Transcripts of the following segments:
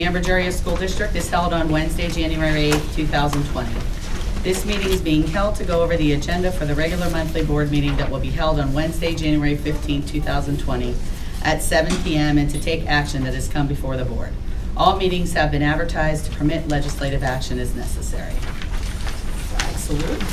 Ambridge Area School District is held on Wednesday, January 8th, 2020. This meeting is being held to go over the agenda for the regular monthly board meeting that will be held on Wednesday, January 15th, 2020 at 7 p.m. and to take action that has come before the board. All meetings have been advertised to permit legislative action as necessary. Flag salute.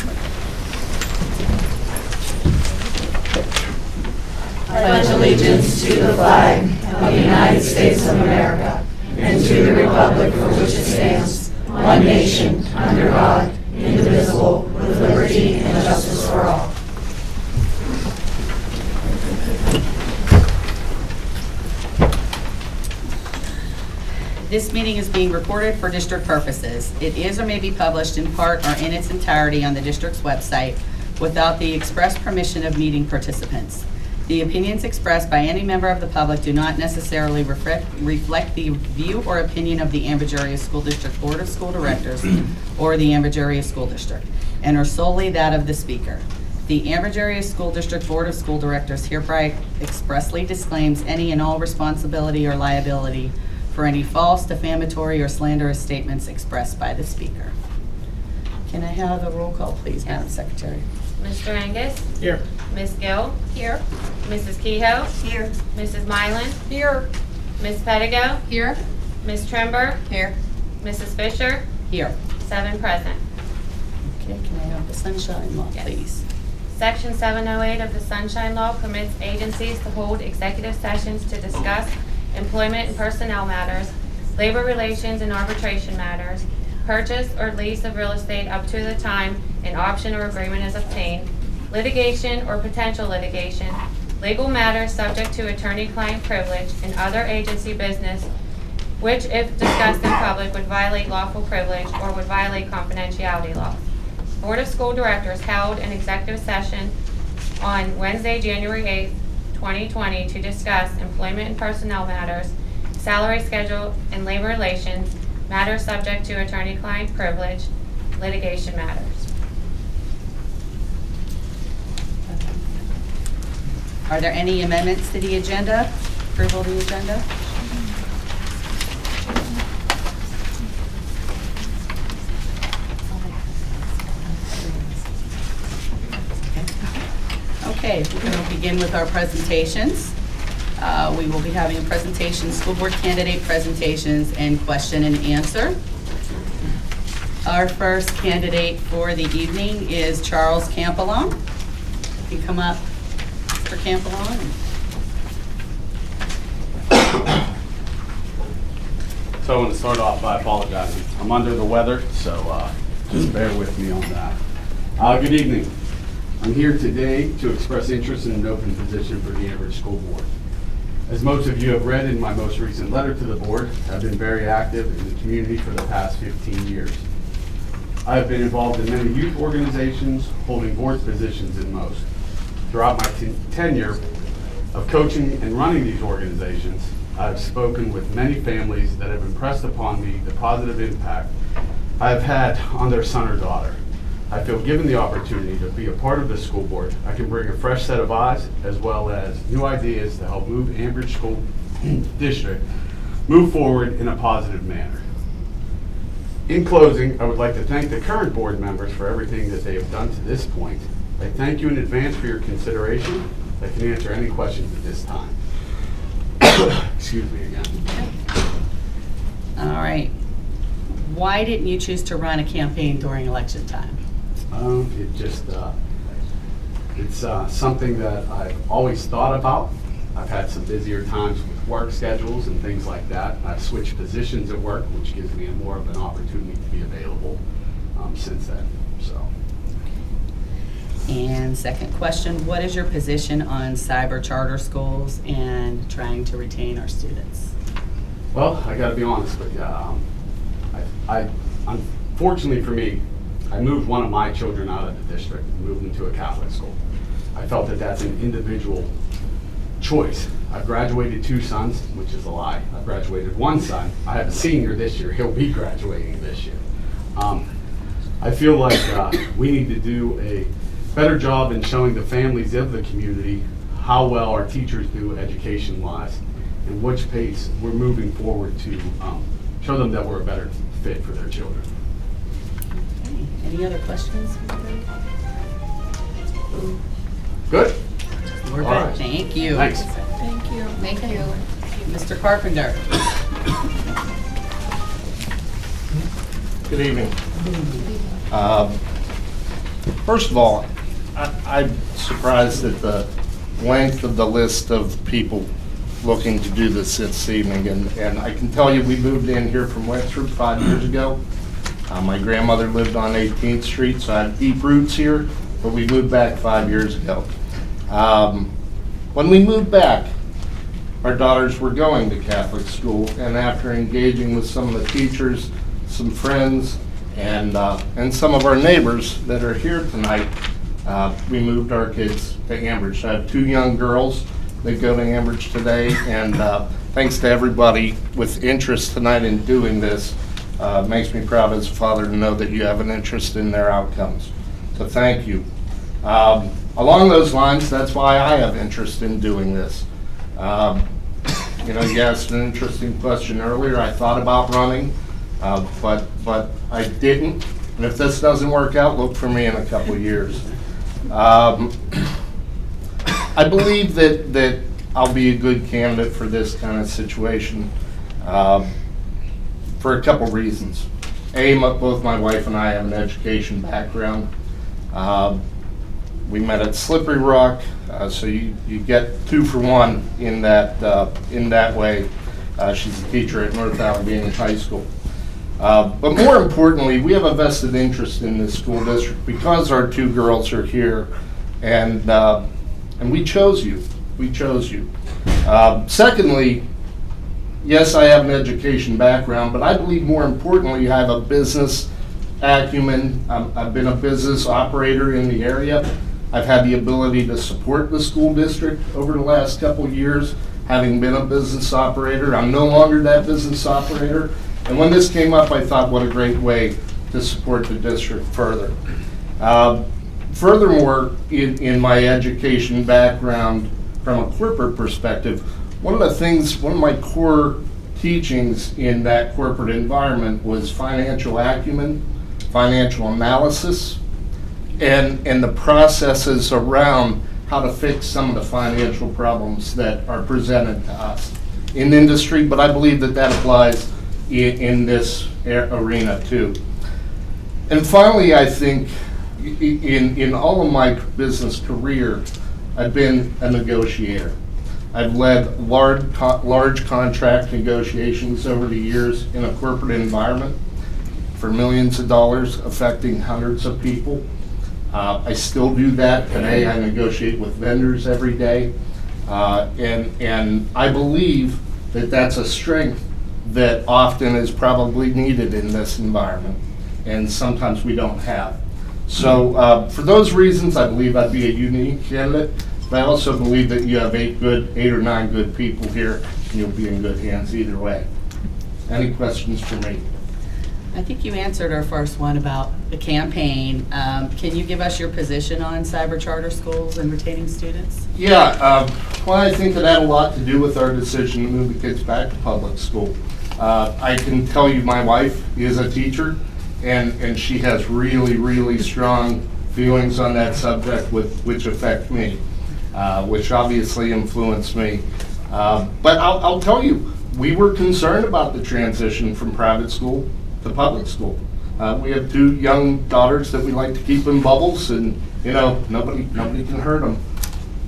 I pledge allegiance to the flag of the United States of America and to the republic for which it stands, one nation, under God, indivisible, with liberty and justice for all. This meeting is being recorded for district purposes. It is or may be published in part or in its entirety on the district's website without the express permission of meeting participants. The opinions expressed by any member of the public do not necessarily reflect the view or opinion of the Ambridge Area School District Board of School Directors or the Ambridge Area School District, and are solely that of the speaker. The Ambridge Area School District Board of School Directors hereby expressly disclaims any and all responsibility or liability for any false, defamatory, or slanderous statements expressed by the speaker. Can I have a roll call, please, Madam Secretary? Mr. Angus? Here. Ms. Gill? Here. Mrs. Kehoe? Here. Mrs. Mylan? Here. Ms. Pettigo? Here. Ms. Trimber? Here. Mrs. Fisher? Here. 7 present. Okay, can I have the sunshine law, Yes. please? Section 708 of the Sunshine Law permits agencies to hold executive sessions to discuss employment and personnel matters, labor relations and arbitration matters, purchase or lease of real estate up to the time an option or agreement is obtained, litigation or potential litigation, legal matters subject to attorney-client privilege, and other agency business which, if discussed in public, would violate lawful privilege or would violate confidentiality laws. Board of School Directors held an executive session on Wednesday, January 8th, 2020 to discuss employment and personnel matters, salary schedule and labor relations, matters subject to attorney-client privilege, litigation matters. Are there any amendments to the agenda? Approval of the agenda? Okay, we're going to begin with our presentations. We will be having a presentation, school board candidate presentations, and question and answer. Our first candidate for the evening is Charles Campalone. You come up, Mr. Campalone. So I want to start off by apologizing. I'm under the weather, so just bear with me on that. Good evening. I'm here today to express interest in an open position for the Ambridge School Board. As most of you have read in my most recent letter to the board, I've been very active in the community for the past 15 years. I have been involved in many youth organizations, holding board positions in most. Throughout my tenure of coaching and running these organizations, I have spoken with many families that have impressed upon me the positive impact I have had on their son or daughter. I feel given the opportunity to be a part of the school board, I can bring a fresh set of eyes as well as new ideas to help move Ambridge School District move forward in a positive manner. In closing, I would like to thank the current board members for everything that they have done to this point. I thank you in advance for your consideration. I can answer any questions at this time. Excuse me again. All right. Why didn't you choose to run a campaign during election time? It's something that I've always thought about. I've had some busier times with work schedules and things like that. I've switched positions at work, which gives me more of an opportunity to be available since then. So. And second question, what is your position on cyber charter schools and trying to retain our students? Well, I got to be honest with you. Unfortunately for me, I moved one of my children out of the district and moved them to a Catholic school. I felt that that's an individual choice. I've graduated 2 sons, which is a lie. I've graduated 1 son. I have a senior this year. He'll be graduating this year. I feel like we need to do a better job in showing the families of the community how well our teachers do education-wise and which pace we're moving forward to show them that we're a better fit for their children. Okay. Any other questions? Good? We're All good. right. Thank you. Thanks. Thank you. Thank you. Mr. Carpenter. Good evening. First of all, I'm surprised at the length of the list of people looking to do this evening. And I can tell you, we moved in here from Wexford 5 years ago. My grandmother lived on 18th Street, so I have deep roots here, but we moved back 5 years ago. When we moved back, our daughters were going to Catholic school, and after engaging with some of the teachers, some friends, and some of our neighbors that are here tonight, we moved our kids to Ambridge. I have 2 young girls that go to Ambridge today, and thanks to everybody with interest tonight in doing this. Makes me proud as a father to know that you have an interest in their outcomes. So thank you. Along those lines, that's why I have interest in doing this. You know, you asked an interesting question earlier. I thought about running, but I didn't. And if this doesn't work out, look for me in a couple of years. I believe that I'll be a good candidate for this kind of situation for a couple reasons. Both my wife and I have an education background. We met at Slippery Rock, so you get 2 for 1 in that way. She's a teacher at North Allegheny High School. But more importantly, we have a vested interest in this school district because our 2 girls are here, and we chose you. We chose you. Secondly, yes, I have an education background, but I believe more importantly, I have a business acumen. I've been a business operator in the area. I've had the ability to support the school district over the last couple of years, having been a business operator. I'm no longer that business operator. And when this came up, I thought, what a great way to support the district further. Furthermore, in my education background, from a corporate perspective, one of my core teachings in that corporate environment was financial acumen, financial analysis, and the processes around how to fix some of the financial problems that are presented to us in industry, but I believe that applies in this arena too. And finally, I think in all of my business career, I've been a negotiator. I've led large contract negotiations over the years in a corporate environment for millions of dollars affecting hundreds of people. I still do that today. I negotiate with vendors every day. And I believe that that's a strength that often is probably needed in this environment, and sometimes we don't have. So for those reasons, I believe I'd be a unique candidate, but I also believe that you have 8 or 9 good people here, and you'll be in good hands either way. Any questions for me? I think you answered our first one about the campaign. Can you give us your position on cyber charter schools and retaining students? Yeah, well, I think that had a lot to do with our decision to move the kids back to public school. I can tell you my wife is a teacher, and she has really strong feelings on that subject which affect me, which obviously influence me. But I'll tell you, we were concerned about the transition from private school to public school. We have 2 young daughters that we like to keep in bubbles, and you know, nobody can hurt them.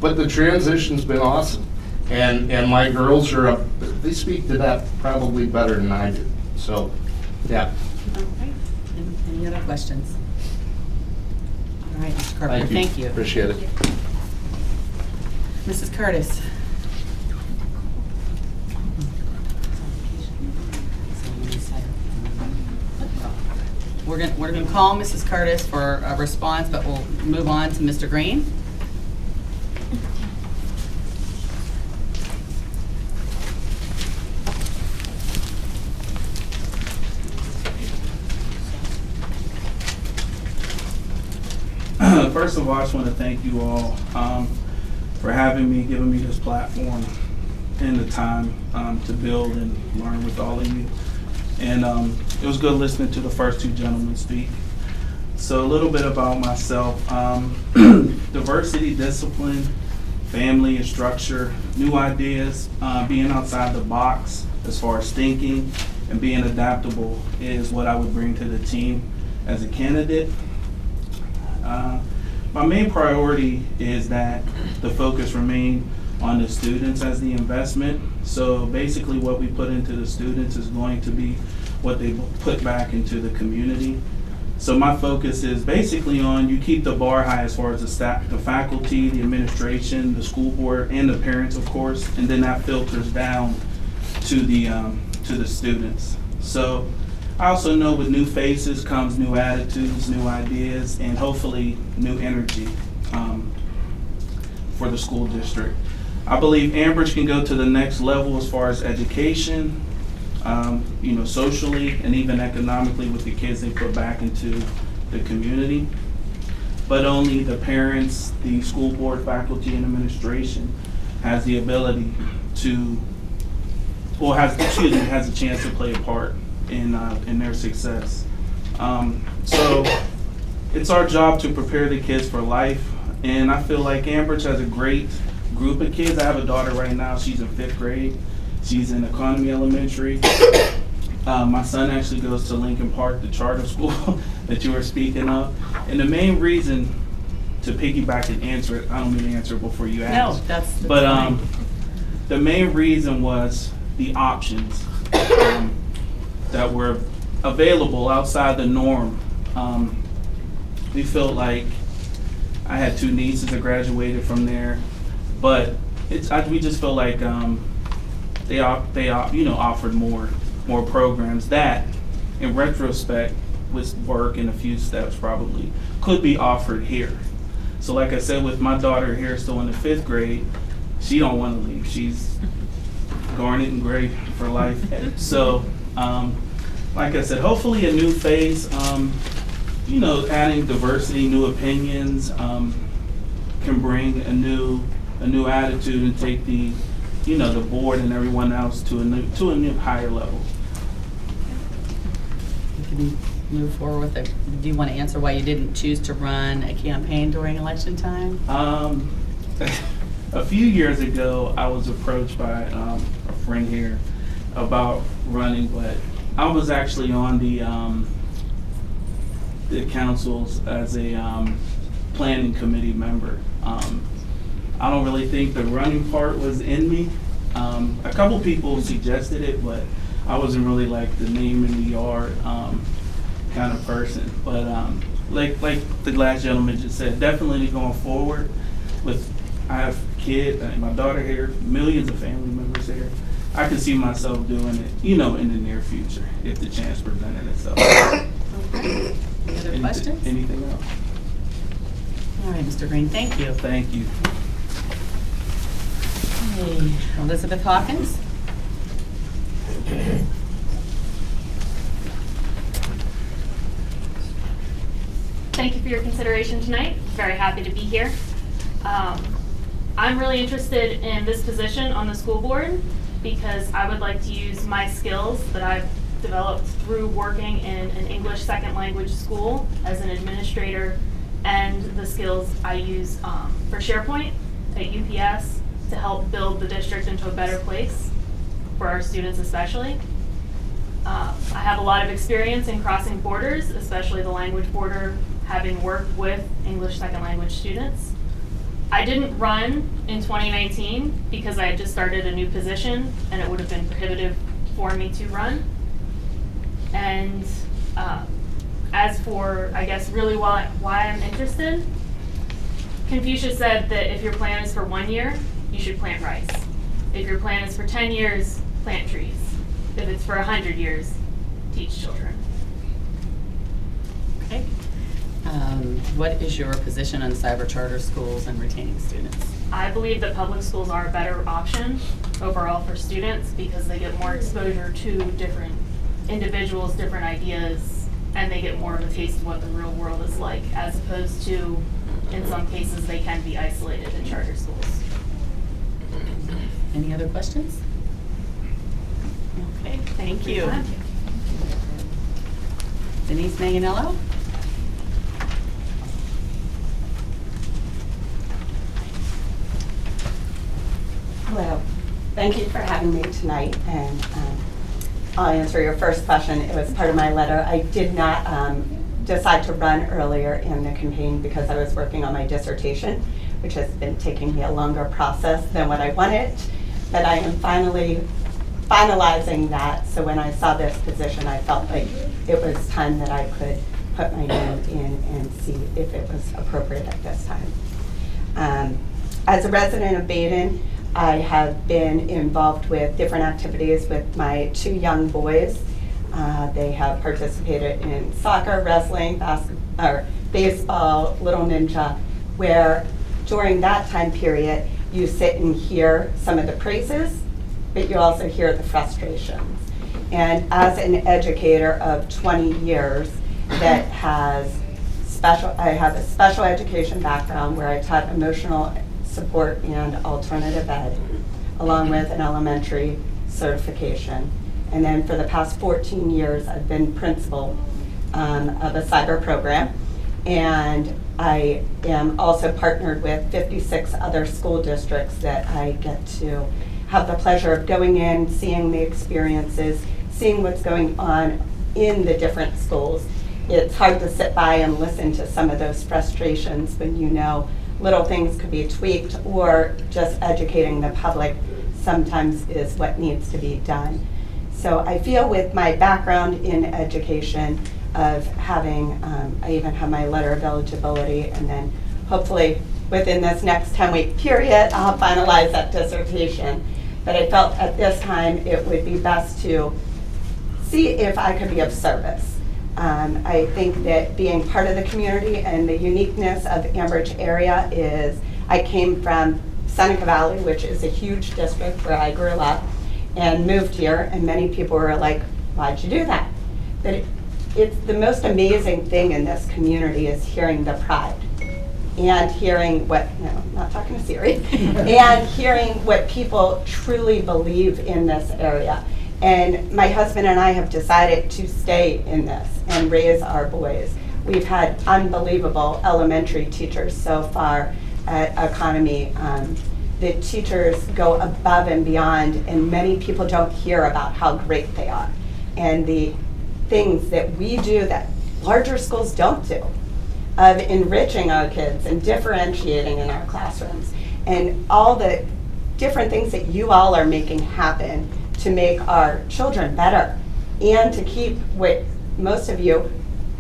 But the transition's been awesome, and my girls they speak to that probably better than I do. So, yeah. Okay. Any other questions? All right, Mr. Carpenter, thank you. Appreciate it. Mrs. Curtis. We're gonna call Mrs. Curtis for a response, but we'll move on to Mr. Green. First of all, I just want to thank you all for having me, giving me this platform and the time to build and learn with all of you. And it was good listening to the first two gentlemen speak. So a little bit about myself. Diversity, discipline, family and structure, new ideas, being outside the box as far as thinking and being adaptable is what I would bring to the team as a candidate. My main priority is that the focus remain on the students as the investment. So basically what we put into the students is going to be what they put back into the community. So my focus is basically on you keep the bar high as far as the staff, the faculty, the administration, the school board, and the parents, of course, and then that filters down to the students. So I also know with new faces comes new attitudes, new ideas, and hopefully new energy for the school district. I believe Ambridge can go to the next level as far as education, socially and even economically with the kids they put back into the community. But only the parents, the school board, faculty, and administration has the ability to, or has a chance to play a part in their success. So it's our job to prepare the kids for life, and I feel like Ambridge has a great group of kids. I have a daughter right now, she's in 5th grade. She's in Economy Elementary. My son actually goes to Lincoln Park, the charter school that you were speaking of. And the main reason, to piggyback and answer it, I don't mean to answer it before you ask. No, that's But fine. the main reason was the options that were available outside the norm. We felt like I had 2 nieces that graduated from there, but we just felt like they offered more programs that, in retrospect, with work and a few steps probably could be offered here. So like I said, with my daughter here still in the 5th grade, she don't want to leave. She's garnet and gray for life. So like I said, hopefully a new phase, adding diversity, new opinions, can bring a new attitude and take the board and everyone else to a new higher level. You can move forward with it. Do you want to answer why you didn't choose to run a campaign during election time? A few years ago, I was approached by a friend here about running, but I was actually on the councils as a planning committee member. I don't really think the running part was in me. A couple people suggested it, but I wasn't really like the name in the yard kind of person. But like the last gentleman just said, definitely going forward I have kids, my daughter here, millions of family members here. I can see myself doing it, in the near future if the chance presented itself. Okay. Any other questions? Anything else? All right, Mr. Green, thank you. Thank you. Okay, Elizabeth Hawkins. Thank you for your consideration tonight. Very happy to be here. I'm really interested in this position on the school board because I would like to use my skills that I've developed through working in an English second language school as an administrator and the skills I use for SharePoint at UPS to help build the district into a better place for our students especially. I have a lot of experience in crossing borders, especially the language border, having worked with English second language students. I didn't run in 2019 because I had just started a new position and it would have been prohibitive for me to run. And as for, I guess, really why I'm interested, Confucius said that if your plan is for 1 year, you should plant rice. If your plan is for 10 years, plant trees. If it's for 100 years, teach children. Okay. What is your position on cyber charter schools and retaining students? I believe that public schools are a better option overall for students because they get more exposure to different individuals, different ideas, and they get more of a taste of what the real world is like, as opposed to, in some cases, they can be isolated in charter schools. Any other questions? Okay, thank you. Denise Manganello. Hello. Thank you for having me tonight, and I'll answer your first question. It was part of my letter. I did not decide to run earlier in the campaign because I was working on my dissertation, which has been taking me a longer process than what I wanted, but I am finally finalizing that. So when I saw this position, I felt like it was time that I could put my name in and see if it was appropriate at this time. As a resident of Baden, I have been involved with different activities with my 2 young boys. They have participated in soccer, wrestling, baseball, Little Ninja, where during that time period, you sit and hear some of the praises, but you also hear the frustrations. And as an educator of 20 years that has I have a special education background where I taught emotional support and alternative ed, along with an elementary certification. And then for the past 14 years, I've been principal of a cyber program. And I am also partnered with 56 other school districts that I get to have the pleasure of going in, seeing the experiences, seeing what's going on in the different schools. It's hard to sit by and listen to some of those frustrations when you know little things could be tweaked, or just educating the public sometimes is what needs to be done. So I feel with my background in education of having, I even have my letter of eligibility, and then hopefully within this next 10-week period, I'll finalize that dissertation. But I felt at this time it would be best to see if I could be of service. I think that being part of the community and the uniqueness of Ambridge area is, I came from Seneca Valley, which is a huge district where I grew up, and moved here, and many people were like, why'd you do that? But it's the most amazing thing in this community is hearing the pride and hearing what, no, I'm not talking to Siri, and hearing what people truly believe in this area. And my husband and I have decided to stay in this and raise our boys. We've had unbelievable elementary teachers so far at Economy. The teachers go above and beyond, and many people don't hear about how great they are and the things that we do that larger schools don't do, of enriching our kids and differentiating in our classrooms, and all the different things that you all are making happen to make our children better, and to keep what most of you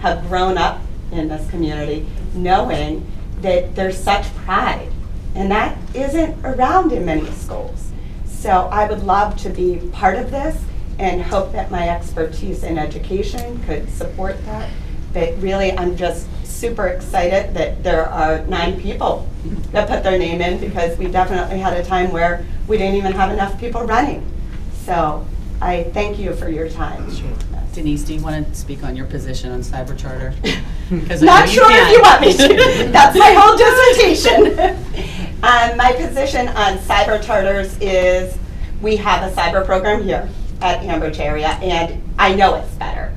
have grown up in this community knowing that there's such pride, and that isn't around in many schools. So I would love to be part of this and hope that my expertise in education could support that. But really, I'm just super excited that there are 9 people that put their name in, because we definitely had a time where we didn't even have enough people running. So I thank you for your time. Sure. Denise, do you want to speak on your position on cyber charter? Not sure if you want me to. That's my whole dissertation. My position on cyber charters is, we have a cyber program here at Ambridge area, and I know it's better.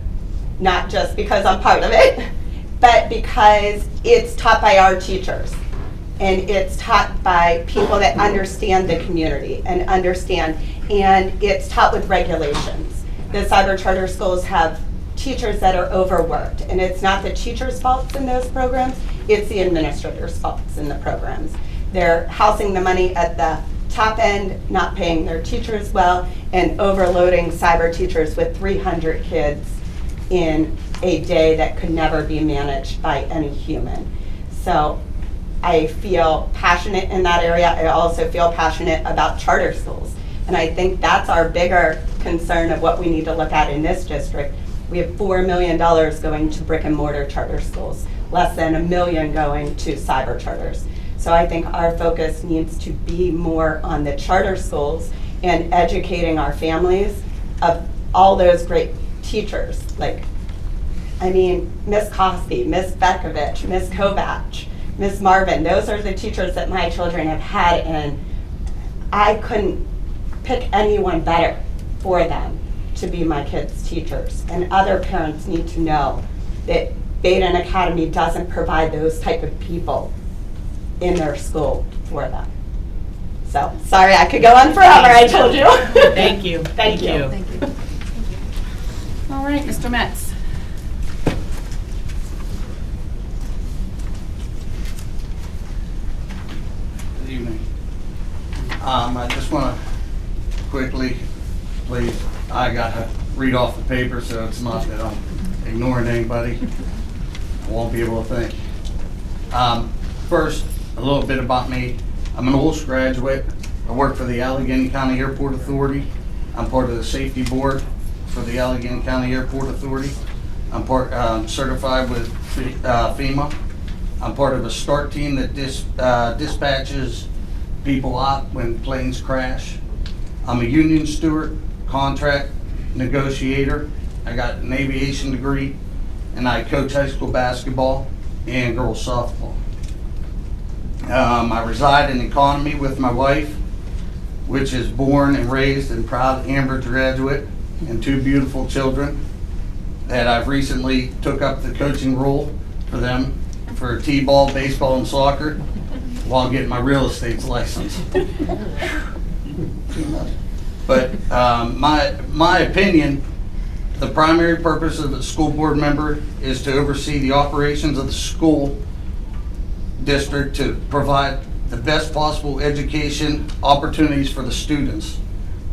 Not just because I'm part of it, but because it's taught by our teachers. And it's taught by people that understand the community and it's taught with regulations. The cyber charter schools have teachers that are overworked, and it's not the teachers' faults in those programs, it's the administrators' faults in the programs. They're housing the money at the top end, not paying their teachers well, and overloading cyber teachers with 300 kids in a day that could never be managed by any human. So I feel passionate in that area. I also feel passionate about charter schools. And I think that's our bigger concern of what we need to look at in this district. We have $4 million going to brick and mortar charter schools, less than $1 million going to cyber charters. So I think our focus needs to be more on the charter schools and educating our families of all those great teachers. Like, I mean, Miss Kosky, Miss Bekovich, Miss Kovach, Miss Marvin, those are the teachers that my children have had, and I couldn't pick anyone better for them to be my kids' teachers. And other parents need to know that Baden Academy doesn't provide those type of people in their school for them. So, sorry, I could go on forever, I told you. Thank you. Thank you. Thank you. All right, Mr. Metz. Good evening. I just want to quickly, please, I got to read off the paper so it's not that I'm ignoring anybody. I won't be able to think. First, a little bit about me. I'm an Ulster graduate. I work for the Allegheny County Airport Authority. I'm part of the safety board for the Allegheny County Airport Authority. I'm certified with FEMA. I'm part of a START team that dispatches people out when planes crash. I'm a union steward, contract negotiator. I got an aviation degree, and I coach high school basketball and girls softball. I reside in economy with my wife, which is born and raised and proud Ambridge graduate, and 2 beautiful children that I've recently took up the coaching role for them for t-ball, baseball, and soccer while getting my real estate license. But my opinion, the primary purpose of the school board member is to oversee the operations of the school district to provide the best possible education opportunities for the students.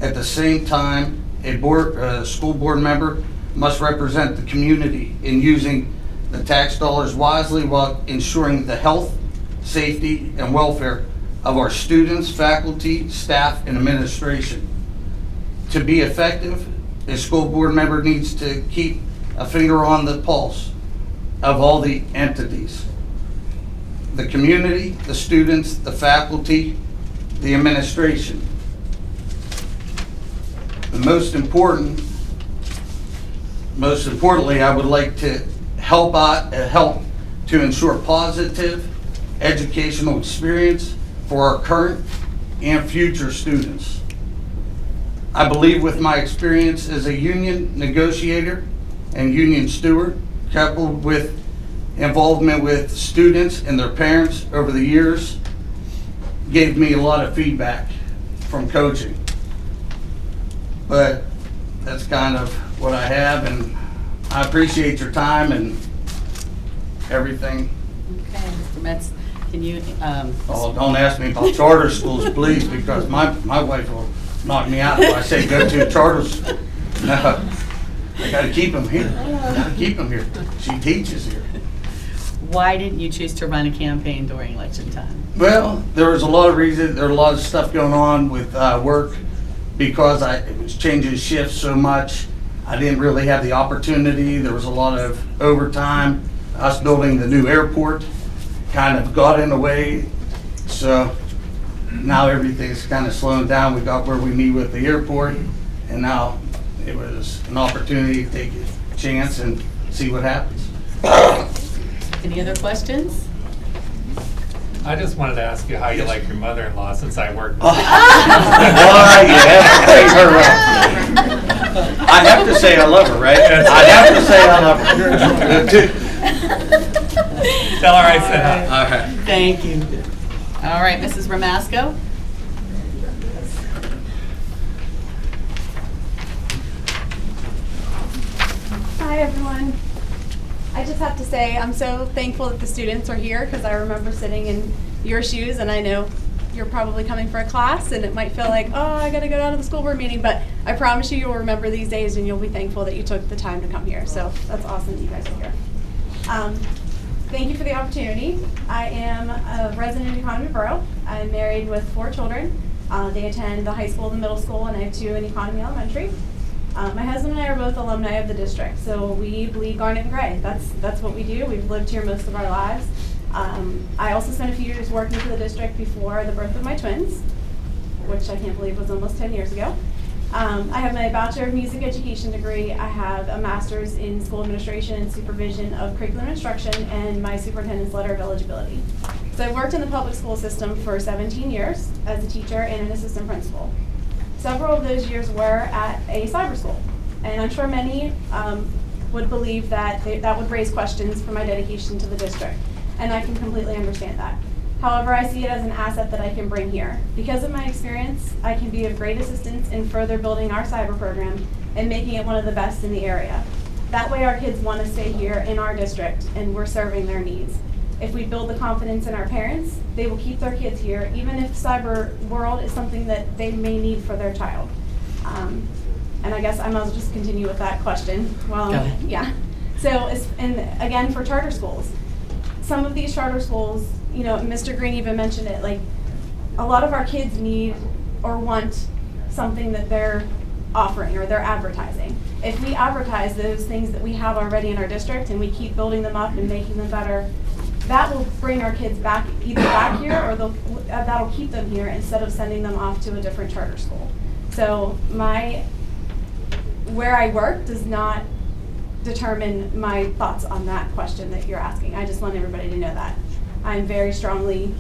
At the same time, a school board member must represent the community in using the tax dollars wisely while ensuring the health, safety, and welfare of our students, faculty, staff, and administration. To be effective, a school board member needs to keep a finger on the pulse of all the entities. The community, the students, the faculty, the administration. The most importantly, I would like to help to ensure positive educational experience for our current and future students. I believe with my experience as a union negotiator and union steward, coupled with involvement with students and their parents over the years, gave me a lot of feedback from coaching. But that's kind of what I have, and I appreciate your time and everything. Okay, Mr. Metz, can you, Oh, don't ask me about charter schools, please, because my wife will knock me out if I say go to a charter school. No, I gotta keep them here. Gotta keep them here. She teaches here. why didn't you choose to run a campaign during election time? Well, there was a lot of reasons. There was a lot of stuff going on with work because it was changing shifts so much. I didn't really have the opportunity. There was a lot of overtime. Us building the new airport kind of got in the way. So now everything's kind of slowing down. We got where we meet with the airport, and now it was an opportunity to take a chance and see what happens. Any other questions? I just wanted to ask you how you like your mother-in-law since I work with Why you have to bring her up? I have to say I love her, right? I have to say I love her. Tell her I said hi. All right. Thank you. All right, Mrs. Ramasco? Hi, everyone. I just have to say I'm so thankful that the students are here because I remember sitting in your shoes, and I know you're probably coming for a class and it might feel like, oh, I gotta go down to the school board meeting, but I promise you'll remember these days and you'll be thankful that you took the time to come here. So that's awesome that you guys are here. Thank you for the opportunity. I am a resident of Economy Borough. I'm married with 4 children. They attend the high school and the middle school, and I have 2 in Economy Elementary. My husband and I are both alumni of the district, so we bleed garnet and gray. That's what we do. We've lived here most of our lives. I also spent a few years working for the district before the birth of my twins, which I can't believe was almost 10 years ago. I have my Bachelor of Music Education degree. I have a Master's in School Administration and Supervision of Curriculum Instruction, and my Superintendent's Letter of Eligibility. So I've worked in the public school system for 17 years as a teacher and an assistant principal. Several of those years were at a cyber school, and I'm sure many would believe that that would raise questions for my dedication to the district. And I can completely understand that. However, I see it as an asset that I can bring here. Because of my experience, I can be of great assistance in further building our cyber program and making it one of the best in the area. That way our kids want to stay here in our district and we're serving their needs. If we build the confidence in our parents, they will keep their kids here, even if cyber world is something that they may need for their child. And I guess I might as well just continue with that question. Well, Go ahead. yeah. So, and again, for charter schools, some of these charter schools, you know, Mr. Green even mentioned it, like a lot of our kids need or want something that they're offering or they're advertising. If we advertise those things that we have already in our district and we keep building them up and making them better, that will bring our kids back, either back here or that'll keep them here instead of sending them off to a different charter school. So where I work does not determine my thoughts on that question that you're asking. I just want everybody to know that. I'm very strongly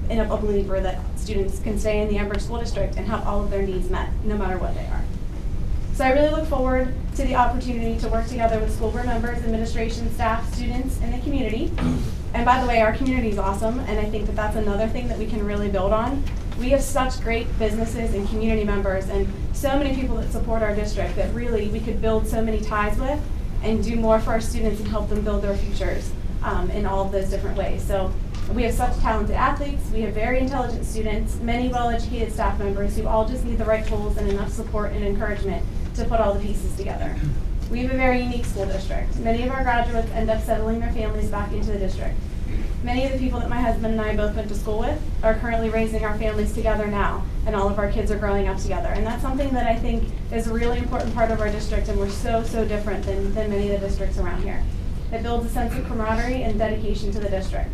a believer that students can stay in the Ambridge School District and have all of their needs met, no matter what they are. So I really look forward to the opportunity to work together with school board members, administration, staff, students, and the community. And by the way, our community is awesome, and I think that that's another thing that we can really build on. We have such great businesses and community members and so many people that support our district that really we could build so many ties with and do more for our students and help them build their futures in all of those different ways. So we have such talented athletes, we have very intelligent students, many well-educated staff members who all just need the right tools and enough support and encouragement to put all the pieces together. We have a very unique school district. Many of our graduates end up settling their families back into the district. Many of the people that my husband and I both went to school with are currently raising our families together now, and all of our kids are growing up together. And that's something that I think is a really important part of our district, and we're so, so different than many of the districts around here. It builds a sense of camaraderie and dedication to the district.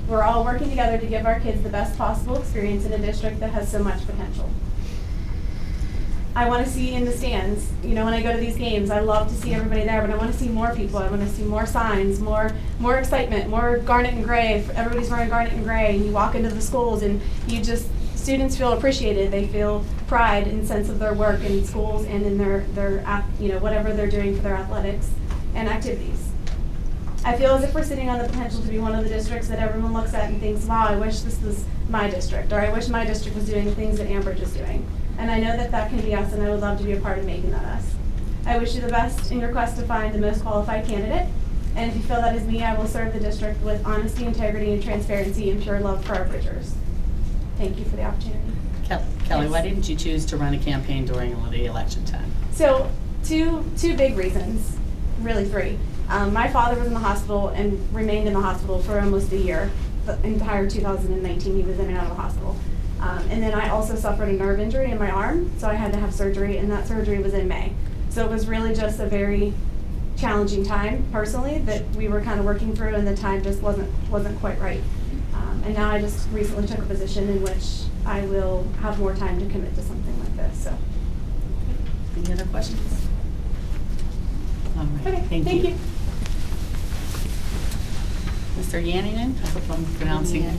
We're all working together to give our kids the best possible experience in a district that has so much potential. I want to see in the stands, you know, when I go to these games, I love to see everybody there, but I want to see more people. I want to see more signs, more excitement, more garnet and gray. Everybody's wearing garnet and gray, and you walk into the schools and students feel appreciated. They feel pride and sense of their work in schools and in their you know, whatever they're doing for their athletics and activities. I feel as if we're sitting on the potential to be one of the districts that everyone looks at and thinks, wow, I wish this was my district, or I wish my district was doing the things that Ambridge is doing. And I know that that can be us, and I would love to be a part of making that us. I wish you the best in your quest to find the most qualified candidate, and if you feel that is me, I will serve the district with honesty, integrity, and transparency, and pure love for our Bridgers. Thank you for the opportunity. Kelly, why didn't you choose to run a campaign during the election time? So, two big reasons, really three. My father was in the hospital and remained in the hospital for almost a year. The entire 2019, he was in and out of the hospital. And then I also suffered a nerve injury in my arm, so I had to have surgery, and that surgery was in May. So it was really just a very challenging time personally that we were kind of working through, and the time just wasn't quite right. And now I just recently took a position in which I will have more time to commit to something like this. So. Any other questions? All right. Okay, thank you. Mr. Yanninen, I hope I'm pronouncing it.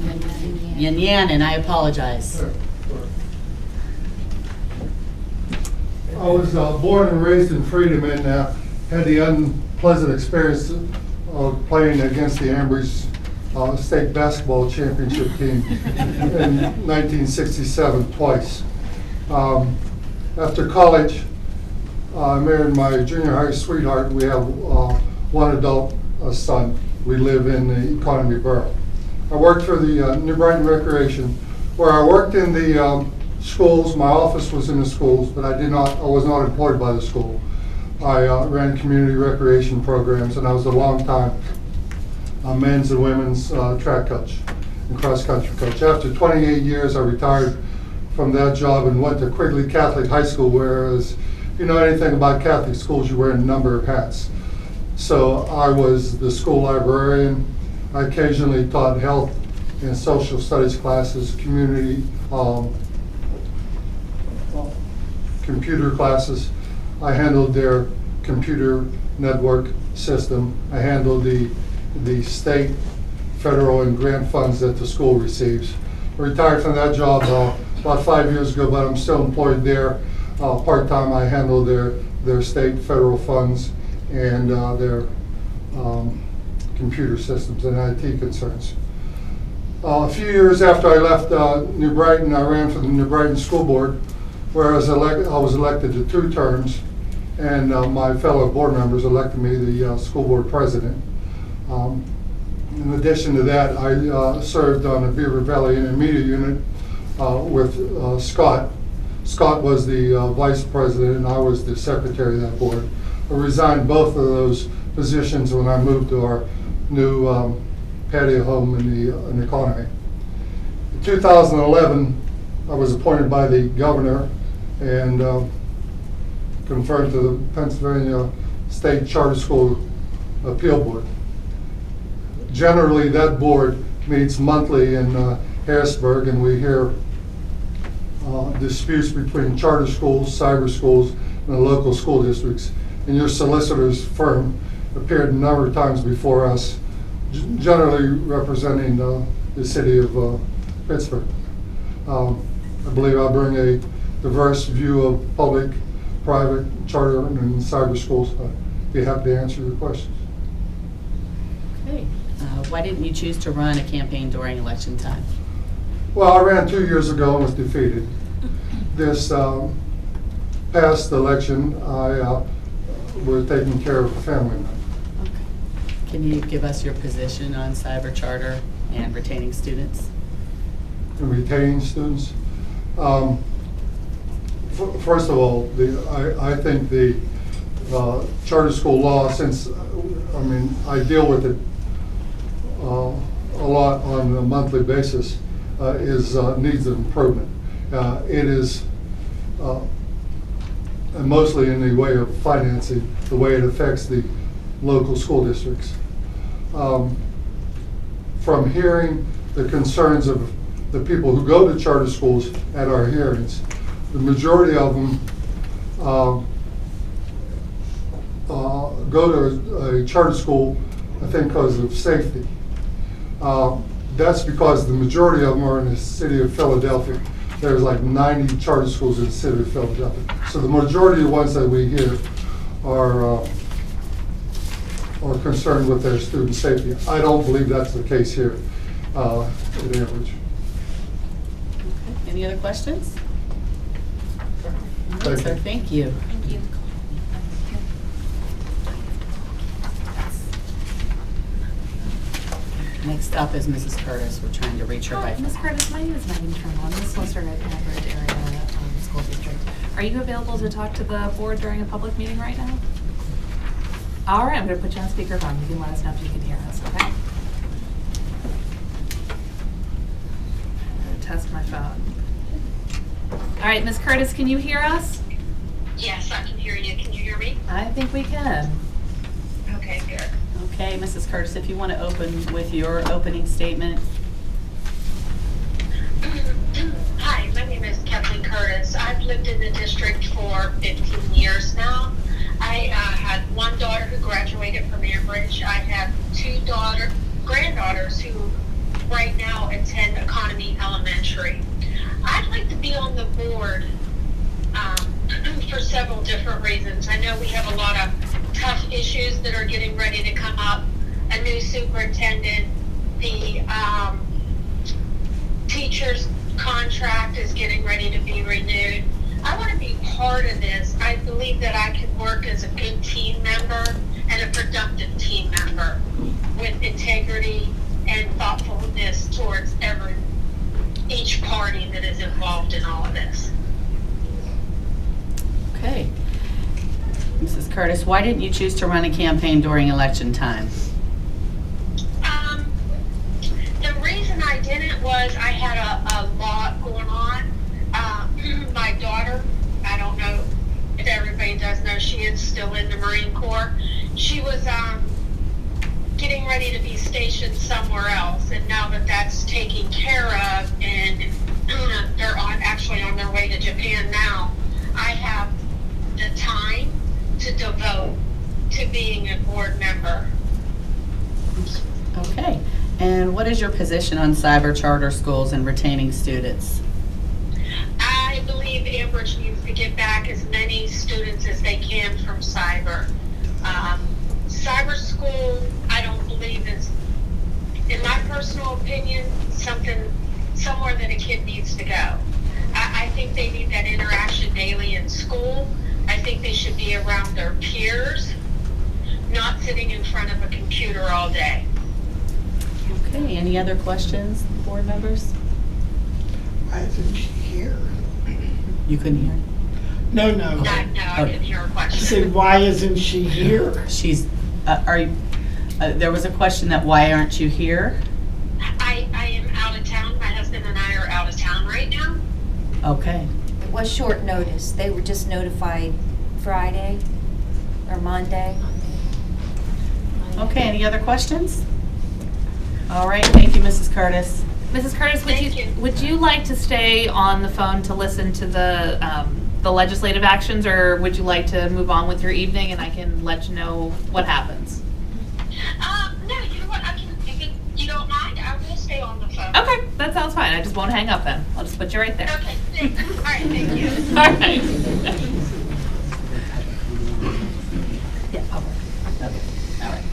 Yanyanin, I apologize. Sure. I was born and raised in Freedom and had the unpleasant experience of playing against the Ambridge State Basketball Championship team in 1967 twice. After college, I married my junior high sweetheart. We have one adult son. We live in the Economy Borough. I worked for the New Brighton Recreation, where I worked in the schools. My office was in the schools, but I was not employed by the school. I ran community recreation programs, and I was a long time men's and women's track coach and cross country coach. After 28 years, I retired from that job and went to Quigley Catholic High School, whereas if you know anything about Catholic schools, you wear a number of hats. So I was the school librarian. I occasionally taught health and social studies classes, community, computer classes. I handled their computer network system. I handled the state, federal, and grant funds that the school receives. I retired from that job about 5 years ago, but I'm still employed there part-time. I handle their state, federal funds and their computer systems and IT concerns. A few years after I left New Brighton, I ran for the New Brighton School Board, where I was elected to 2 terms, and my fellow board members elected me the school board president. In addition to that, I served on the Beaver Valley Intermediate Unit with Scott. Scott was the vice president, and I was the secretary of that board. I resigned both of those positions when I moved to our new patio home in the economy. In 2011, I was appointed by the governor and confirmed to the Pennsylvania State Charter School Appeal Board. Generally, that board meets monthly in Harrisburg, and we hear disputes between charter schools, cyber schools, and the local school districts. And your solicitor's firm appeared a number of times before us, generally representing the city of Pittsburgh. I believe I bring a diverse view of public, private, charter, and cyber schools. I'd be happy to answer your questions. Okay. Why didn't you choose to run a campaign during election time? Well, I ran 2 years ago and was defeated. This past election, I was taking care of a family member. Okay. Can you give us your position on cyber charter and retaining students? And retaining students. First of all, I think the charter school law, since I deal with it a lot on a monthly basis, needs improvement. It is and mostly in the way of financing, the way it affects the local school districts. From hearing the concerns of the people who go to charter schools at our hearings, the majority of them go to a charter school, I think, because of safety. That's because the majority of them are in the city of Philadelphia. There's like 90 charter schools in the city of Philadelphia. So the majority of the ones that we hear are concerned with their student safety. I don't believe that's the case here at Ambridge. Okay. Any other questions? Thank you. Sir, thank you. Thank you. Next up is Mrs. Curtis. We're trying to reach her by Hi, phone. Ms. Curtis, my name is Megan Turnbull. I'm the solicitor at the Ambridge area school district. Are you available to talk to the board during a public meeting right now? All right, I'm going to put you on speakerphone. You can let us know if you can hear us, okay? I'm going to test my phone. All right, Ms. Curtis, can you hear us? Yes, I can hear you. Can you hear me? I think we can. Okay, good. Okay, Mrs. Curtis, if you want to open with your opening statement. Hi, my name is Kathleen Curtis. I've lived in the district for 15 years now. I had one daughter who graduated from Ambridge. I have 2 granddaughters who right now attend Economy Elementary. I'd like to be on the board for several different reasons. I know we have a lot of tough issues that are getting ready to come up. A new superintendent, the teacher's contract is getting ready to be renewed. I want to be part of this. I believe that I can work as a good team member and a productive team member with integrity and thoughtfulness towards each party that is involved in all of this. Okay. Mrs. Curtis, why didn't you choose to run a campaign during election time? The reason I didn't was I had a lot going on. My daughter, I don't know if everybody does know, she is still in the Marine Corps. She was getting ready to be stationed somewhere else, and now that that's taken care of and they're actually on their way to Japan now, I have the time to devote to being a board member. Okay. And what is your position on cyber charter schools and retaining students? I believe Ambridge needs to get back as many students as they can from cyber. Cyber school, I don't believe is, in my personal opinion, somewhere that a kid needs to go. I think they need that interaction daily in school. I think they should be around their peers, not sitting in front of a computer all day. Okay, any other questions, board members? Why isn't she here? You couldn't hear? No. No, I didn't hear a I question. said, why isn't she here? She's, there was a question that why aren't you here? I am out of town. My husband and I are out of town right now. Okay. It was short notice. They were just notified Friday or Monday. Okay, any other questions? All right, thank you, Mrs. Curtis. Mrs. Curtis, Thank you. would you like to stay on the phone to listen to the legislative actions, or would you like to move on with your evening and I can let you know what happens? No, you know what? If you don't mind, I will stay on the phone. Okay, that sounds fine. I just won't hang up then. I'll just put you right there. Okay, thanks. All right, thank you. All right. Yeah, public. Okay, all right.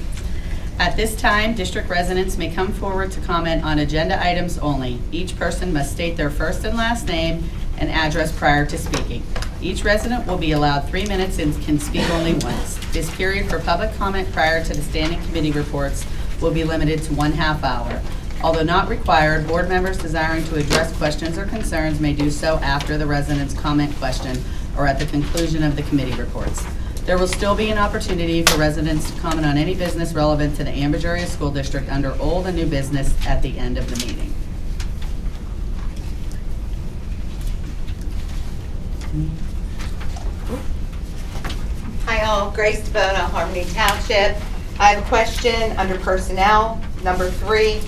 At this time, district residents may come forward to comment on agenda items only. Each person must state their first and last name and address prior to speaking. Each resident will be allowed 3 minutes and can speak only once. This period for public comment prior to the standing committee reports will be limited to 1/2 hour. Although not required, board members desiring to address questions or concerns may do so after the resident's comment question or at the conclusion of the committee reports. There will still be an opportunity for residents to comment on any business relevant to the Ambridge Area School District under old and new business at the end of the meeting. Hi all, Grace DeBona, Harmony Township. I have a question under personnel, number 3.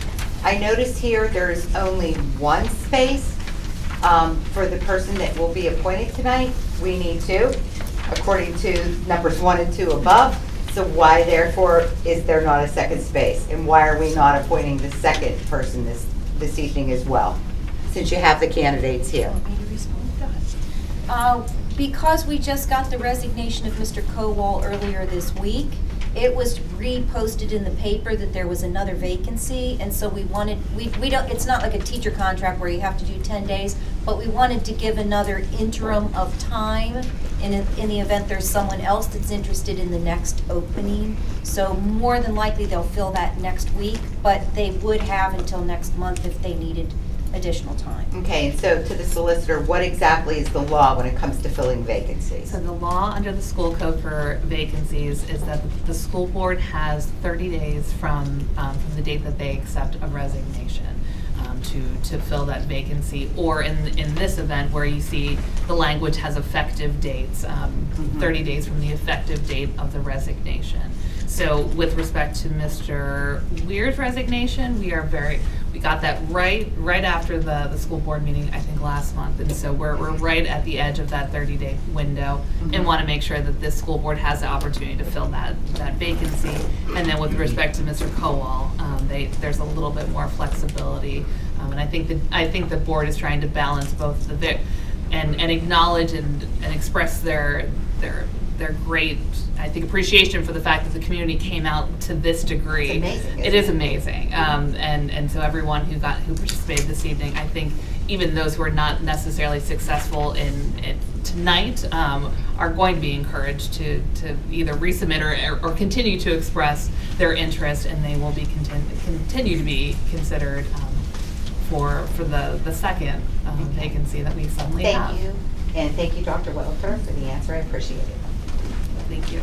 I notice here there's only one space for the person that will be appointed tonight. We need 2, according to numbers 1 and 2 above. So why therefore is there not a second space? And why are we not appointing the second person this evening as well? Since you have the candidates here. Because we just got the resignation of Mr. Kowal earlier this week, it was reposted in the paper that there was another vacancy, and so we don't, it's not like a teacher contract where you have to do 10 days, but we wanted to give another interim of time in the event there's someone else that's interested in the next opening. So more than likely they'll fill that next week, but they would have until next month if they needed additional time. Okay, and so to the solicitor, what exactly is the law when it comes to filling vacancies? So the law under the school code for vacancies is that the school board has 30 days from the date that they accept a resignation to fill that vacancy, or in this event where you see the language has effective dates, 30 days from the effective date of the resignation. So with respect to Mr. Weir's resignation, we got that right after the school board meeting, I think last month, and so we're right at the edge of that 30-day window, and want to make sure that this school board has the opportunity to fill that vacancy. And then with respect to Mr. Kowal, there's a little bit more flexibility, and I think the board is trying to balance both and acknowledge and express their great, I think, appreciation for the fact that the community came out to this degree. It's amazing. It is amazing, and so everyone who participated this evening, I think even those who are not necessarily successful in tonight are going to be encouraged to either resubmit or continue to express their interest, and they will be continue to be considered for the second vacancy that we suddenly have. Thank you, and thank you, Dr. Welter, for the answer. I appreciate it. Thank you.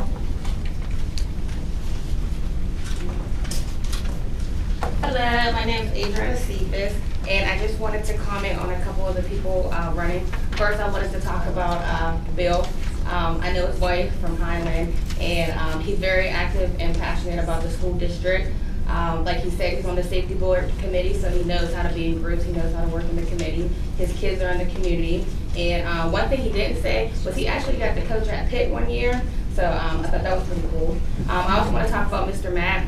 Hello, my name is Adriana Cephas, and I just wanted to comment on a couple of the people running. First, I wanted to talk about Bill. I know his wife from Highland, and he's very active and passionate about the school district. Like he said, he's on the safety board committee, so he knows how to be in groups, he knows how to work in the committee. His kids are in the community, and one thing he didn't say was he actually got to coach at Pitt one year. So I thought that was pretty cool. I also want to talk about Mr. Mack.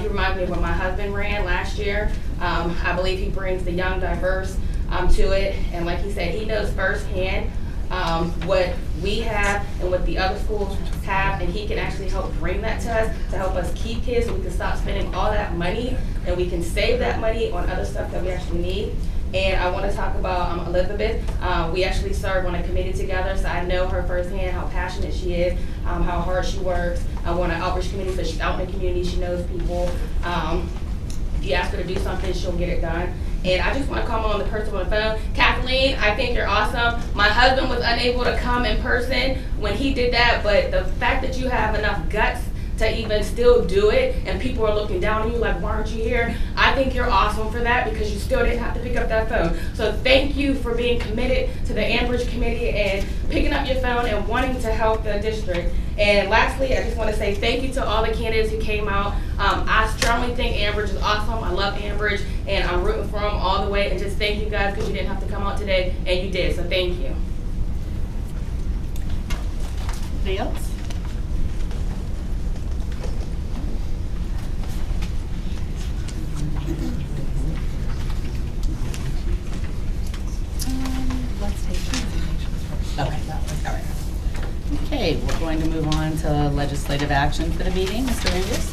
He reminds me of when my husband ran last year. I believe he brings the young, diverse to it. And like he said, he knows firsthand what we have and what the other schools have, and he can actually help bring that to us to help us keep kids, so we can stop spending all that money and we can save that money on other stuff that we actually need. And I want to talk about Elizabeth. We actually served on a committee together, so I know her firsthand, how passionate she is, how hard she works. I want an outreach committee, so she's out in the community, she knows people. If you ask her to do something, she'll get it done. And I just want to comment on the person on the phone. Kathleen, I think you're awesome. My husband was unable to come in person when he did that, but the fact that you have enough guts to even still do it, and people are looking down on you like, why aren't you here? I think you're awesome for that, because you still didn't have to pick up that phone. So thank you for being committed to the Ambridge committee and picking up your phone and wanting to help the district. And lastly, I just want to say thank you to all the candidates who came out. I strongly think Ambridge is awesome. I love Ambridge, and I'm rooting for them all the way. And just thank you guys, because you didn't have to come out today, and you did. So thank you. Anybody else? Let's take the nominations first. Okay, all right. Okay, we're going to move on to legislative action for the meeting. Mr. Angus?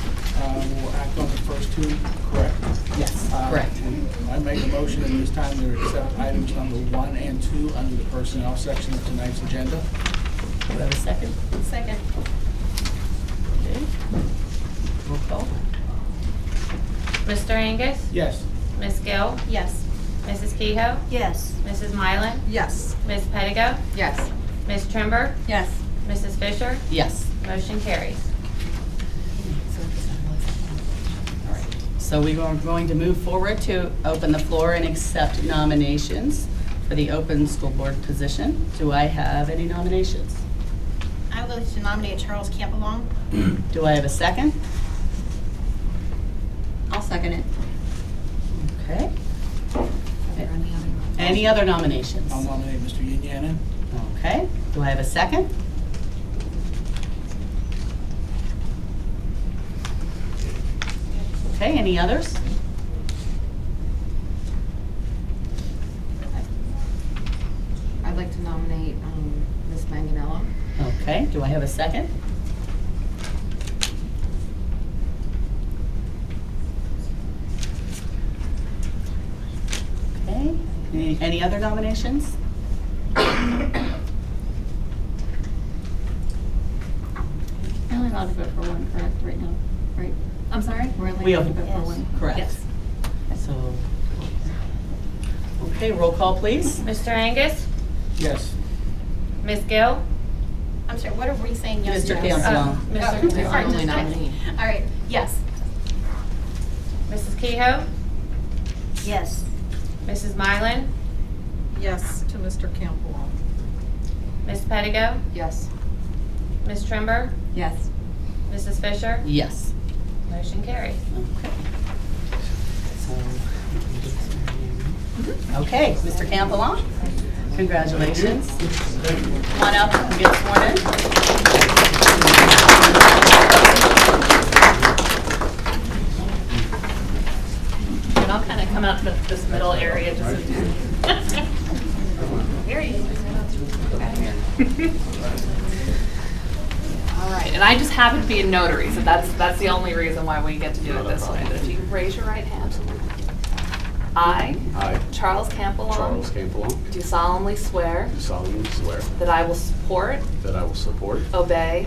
We'll act on the first two, correct? Yes, correct. I make a motion at this time to accept items number 1 and 2 under the personnel section of tonight's agenda. Do we have a second? Second. Okay. Roll call. Mr. Angus? Yes. Ms. Gill? Yes. Mrs. Kehoe? Yes. Mrs. Mylan? Yes. Ms. Pettigo? Yes. Ms. Trimber? Yes. Mrs. Fisher? Yes. Motion carries. All right. So we are going to move forward to open the floor and accept nominations for the open school board position. Do I have any nominations? I would like to nominate Charles Campbell. Do I have a second? I'll second it. Okay. Are there any other nominations? Any other nominations? I'll nominate Mr. Yinyanin. Okay. Do I have a second? Okay, any others? I'd like to nominate Ms. Manganello. Okay, do I have a second? Okay, any other nominations? We're only allowed to vote for one, correct, right now, right? I'm sorry? We're only We allowed to have- vote for one? Correct. Yes. So, okay, roll call, please. Mr. Angus? Yes. Ms. Gill? I'm sorry, what are we saying yes to? Mr. Campbell. Mr. You're our only nominee. All right, yes. Mrs. Kehoe? Yes. Mrs. Mylan? Yes to Mr. Campbell. Ms. Pettigo? Yes. Ms. Trimber? Yes. Mrs. Fisher? Yes. Motion carries. Okay. Okay, Mr. Campbell, congratulations. Come on up and get sworn in. And I'll kind of come out to this middle area just so Here you go. All right, and I just happen to be a notary, so that's the only reason why we get to do it this way. But if you raise your right hand. I, Charles Campbell, do solemnly swear that I will support, obey,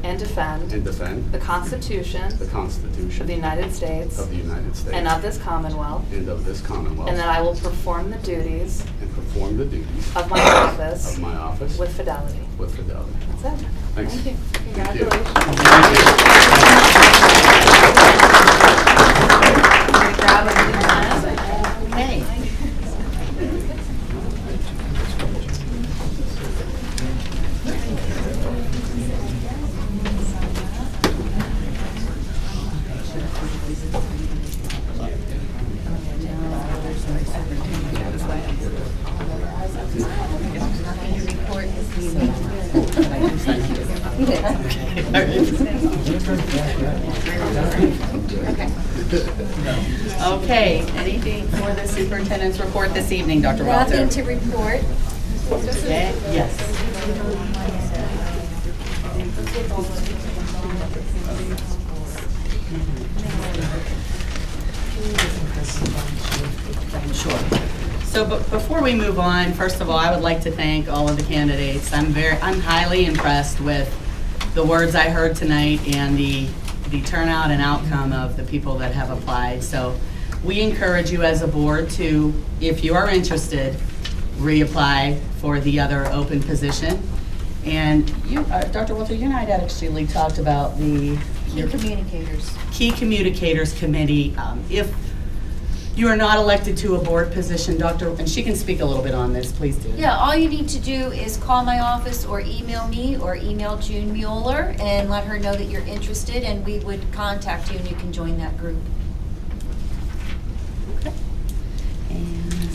and defend the Constitution of the United States and of this Commonwealth, and that I will perform the duties of my office with fidelity. That's it. Thanks. Thank you. Thank you. Okay. Okay, anything for the superintendent's report this evening, Dr. Walter? Nothing to report. Okay, yes. Sure. So before we move on, first of all, I would like to thank all of the candidates. I'm highly impressed with the words I heard tonight and the turnout and outcome of the people that have applied. So we encourage you as a board to, if you are interested, reapply for the other open position. And you, Dr. Walter, you and I had actually talked about the Key Communicators Committee. If you are not elected to a board position, Dr., and she can speak a little bit on this, please do. Yeah, all you need to do is call my office or email me or email June Mueller and let her know that you're interested, and we would contact you and you can join that group. Okay. And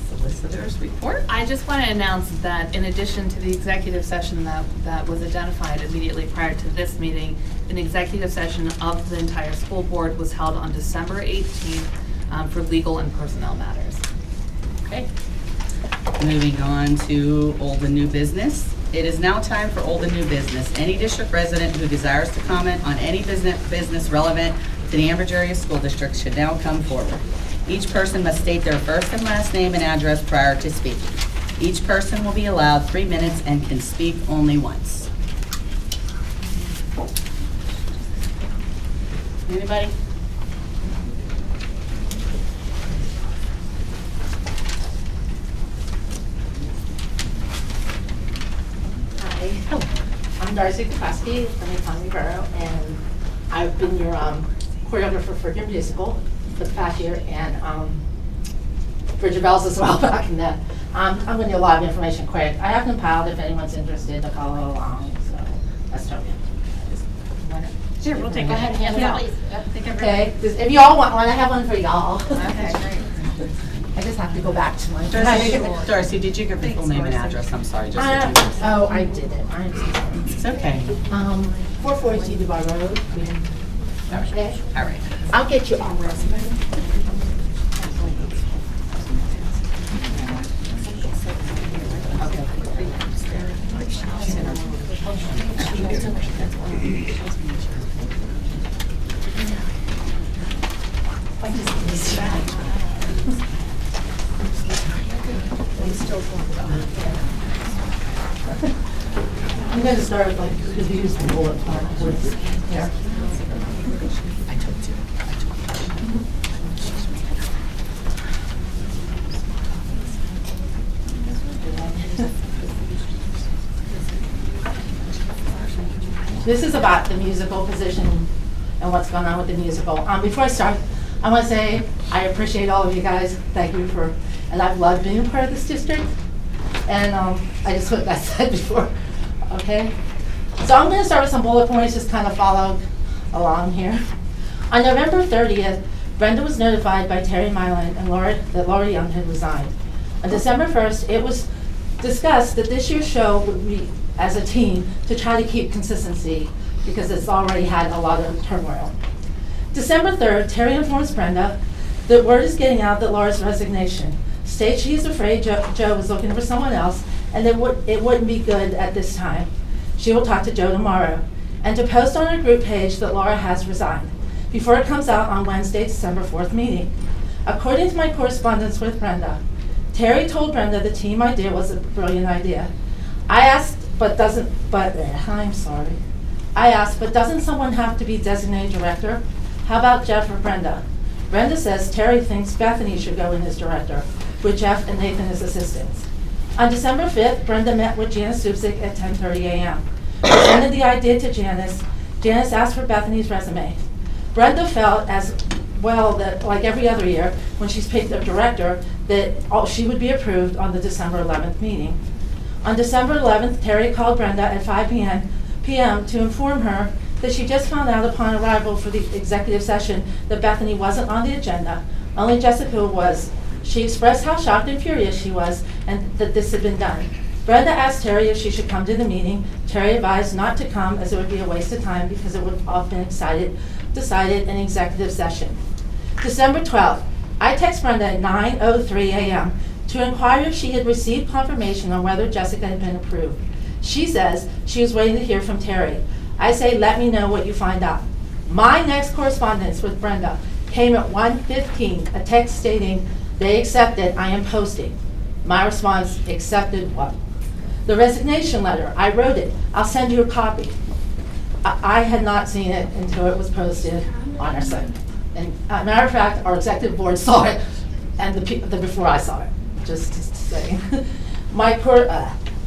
solicitor's report. I just want to announce that in addition to the executive session that was identified immediately prior to this meeting, an executive session of the entire school board was held on December 18th for legal and personnel matters. Okay. Moving on to old and new business. It is now time for old and new business. Any district resident who desires to comment on any business relevant to the Ambridge Area School District should now come forward. Each person must state their first and last name and address prior to speaking. Each person will be allowed 3 minutes and can speak only once. Anybody? Hi, I'm Darcy Kokoski from Economy Borough, and I've been your choreographer for your musical for the past year, and Bridget Bells as well back in that. I'm going to need a lot of information quick. I have compiled if anyone's interested to follow along, so let's jump in. Sure, we'll take Go it. ahead and hand it out. Take Okay, if you all want one, I have one for y'all. Okay, great. I just have to go back to my. Darcy, did you give the full name and address? I'm sorry, just Oh, I didn't. I'm so sorry. It's okay. 442 Dubai Road. Okay. All right. I'll get you on resume. I'm going to start with like the used bullet points here. This is about the musical position and what's going on with the musical. Before I start, I want to say I appreciate all of you guys. Thank you for, and I've loved being a part of this district. And I just put that said before. Okay, so I'm going to start with some bullet points, just kind of follow along here. On November 30th, Brenda was notified by Terry Milan and that Laura Young had resigned. On December 1st, it was discussed that this year's show would be as a team to try to keep consistency because it's already had a lot of turmoil. December 3rd, Terry informs Brenda that word is getting out that Laura's resignation states she is afraid Joe was looking for someone else and it wouldn't be good at this time. She will talk to Joe tomorrow and to post on her group page that Laura has resigned before it comes out on Wednesday, December 4th meeting. According to my correspondence with Brenda, Terry told Brenda the team idea was a brilliant idea. I asked, but doesn't someone have to be designated director? How about Jeff or Brenda? Brenda says Terry thinks Bethany should go in as director, with Jeff and Nathan as assistants. On December 5th, Brenda met with Janice Supsik at 10:30 a.m. Presented the idea to Janice. Janice asked for Bethany's resume. Brenda felt as well that, like every other year, when she's picked a director, that she would be approved on the December 11th meeting. On December 11th, Terry called Brenda at 5 p.m. to inform her that she just found out upon arrival for the executive session that Bethany wasn't on the agenda, only Jessica was. She expressed how shocked and furious she was and that this had been done. Brenda asked Terry if she should come to the meeting. Terry advised not to come as it would be a waste of time because it would have all been decided in executive session. December 12th, I text Brenda at 9:03 a.m. to to inquire if she had received confirmation on whether Jessica had been approved. She says she was waiting to hear from Terry. I say, let me know what you find out. My next correspondence with Brenda came at 1:15, a text stating, they accepted, I am posting. My response, accepted what? The resignation letter, I wrote it. I'll send you a copy. I had not seen it until it was posted on our site. And as a matter of fact, our executive board saw it and the before I saw it, just to say.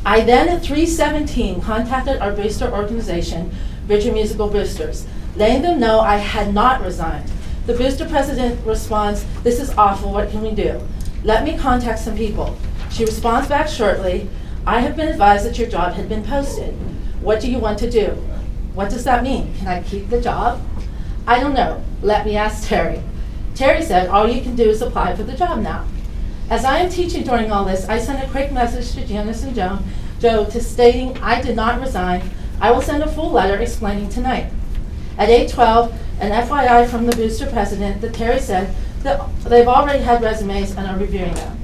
I then at 3:17 contacted our booster organization, Bridger Musical Boosters, letting them know I had not resigned. The booster president responds, this is awful, what can we do? Let me contact some people. She responds back shortly, I have been advised that your job had been posted. What do you want to do? What does that mean? Can I keep the job? I don't know. Let me ask Terry. Terry said, all you can do is apply for the job now. As I am teaching during all this, I sent a quick message to Janice and Joe to stating I did not resign. I will send a full letter explaining tonight. At 8:12, an FYI from the booster president that Terry said that they've already had resumes and are reviewing them.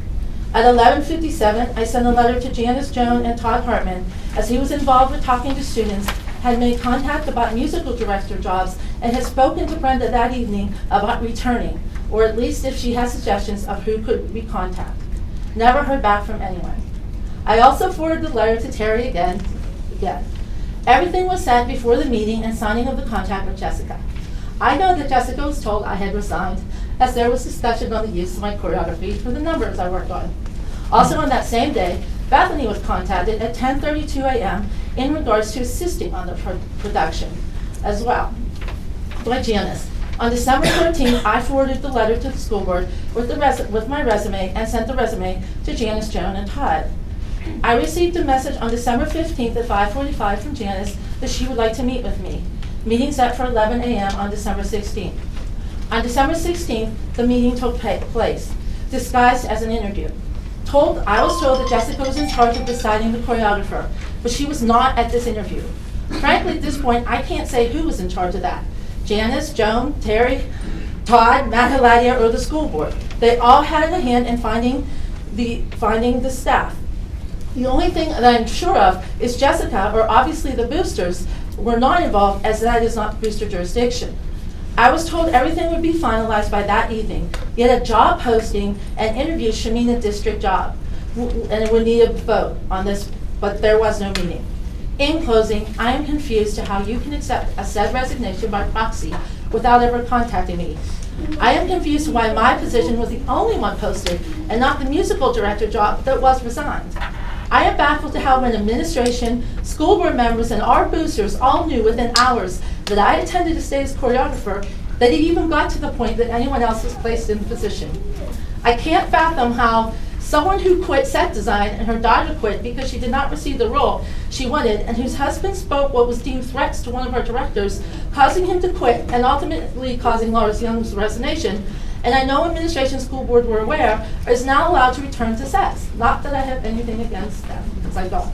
At 11:57, I sent a letter to Janice Joan and Todd Hartman, as he was involved with talking to students, had made contact about musical director jobs, and had spoken to Brenda that evening about returning, or at least if she has suggestions of who could we contact. Never heard back from anyone. I also forwarded the letter to Terry again. Everything was sent before the meeting and signing of the contract with Jessica. I know that Jessica was told I had resigned, as there was discussion on the use of my choreography for the numbers I worked on. Also on that same day, Bethany was contacted at 10:32 a.m. in regards to assisting on the production as well by Janice. On December 13th, I forwarded the letter to the school board with my resume and sent the resume to Janice, Joan, and Todd. I received a message on December 15th at 5:45 from Janice that she would like to meet with me. Meeting set for 11 a.m. on December 16th. On December 16th, the meeting took place, disguised as an interview. I was told that Jessica was in charge of deciding the choreographer, but she was not at this interview. Frankly, at this point, I can't say who was in charge of that. Janice, Joan, Terry, Todd, Matt Hiladia, or the school board. They all had a hand in finding the staff. The only thing that I'm sure of is Jessica, or obviously the boosters, were not involved, as that is not booster jurisdiction. I was told everything would be finalized by that evening, yet a job posting and interviews should mean a district job, and it would need a vote on this, but there was no meeting. In closing, I am confused to how you can accept a said resignation by proxy without ever contacting me. I am confused why my position was the only one posted and not the musical director job that was resigned. I am baffled to how when administration, school board members, and our boosters all knew within hours that I intended to stay as choreographer, that it even got to the point that anyone else was placed in the position. I can't fathom how someone who quit set design and her daughter quit because she did not receive the role she wanted, and whose husband spoke what was deemed threats to one of our directors, causing him to quit and ultimately causing Laura's Young's resignation, and I know administration school board were aware, is now allowed to return to SES. Not that I have anything against them, because I don't.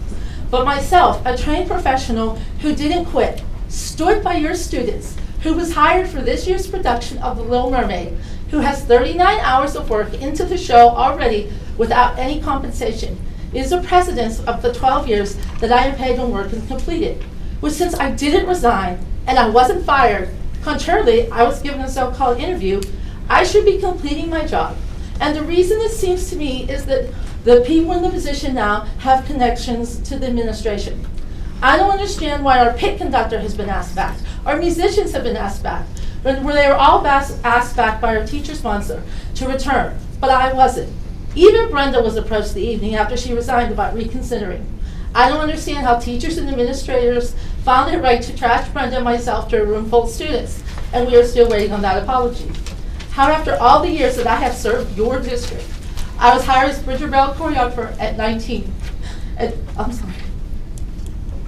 But myself, a trained professional who didn't quit, stood by your students, who was hired for this year's production of The Little Mermaid, who has 39 hours of work into the show already without any compensation, is the precedence of the 12 years that I am paid when work is completed. Which since I didn't resign and I wasn't fired, contrarily, I was given a so-called interview, I should be completing my job. And the reason it seems to me is that the people in the position now have connections to the administration. I don't understand why our pit conductor has been asked back. Our musicians have been asked back. Where they were all asked back by our teacher sponsor to return, but I wasn't. Even Brenda was approached the evening after she resigned about reconsidering. I don't understand how teachers and administrators found it right to trash Brenda and myself to a room full of students, and we are still waiting on that apology. How after all the years that I have served your district, I was hired as Bridger Bell choreographer at 19.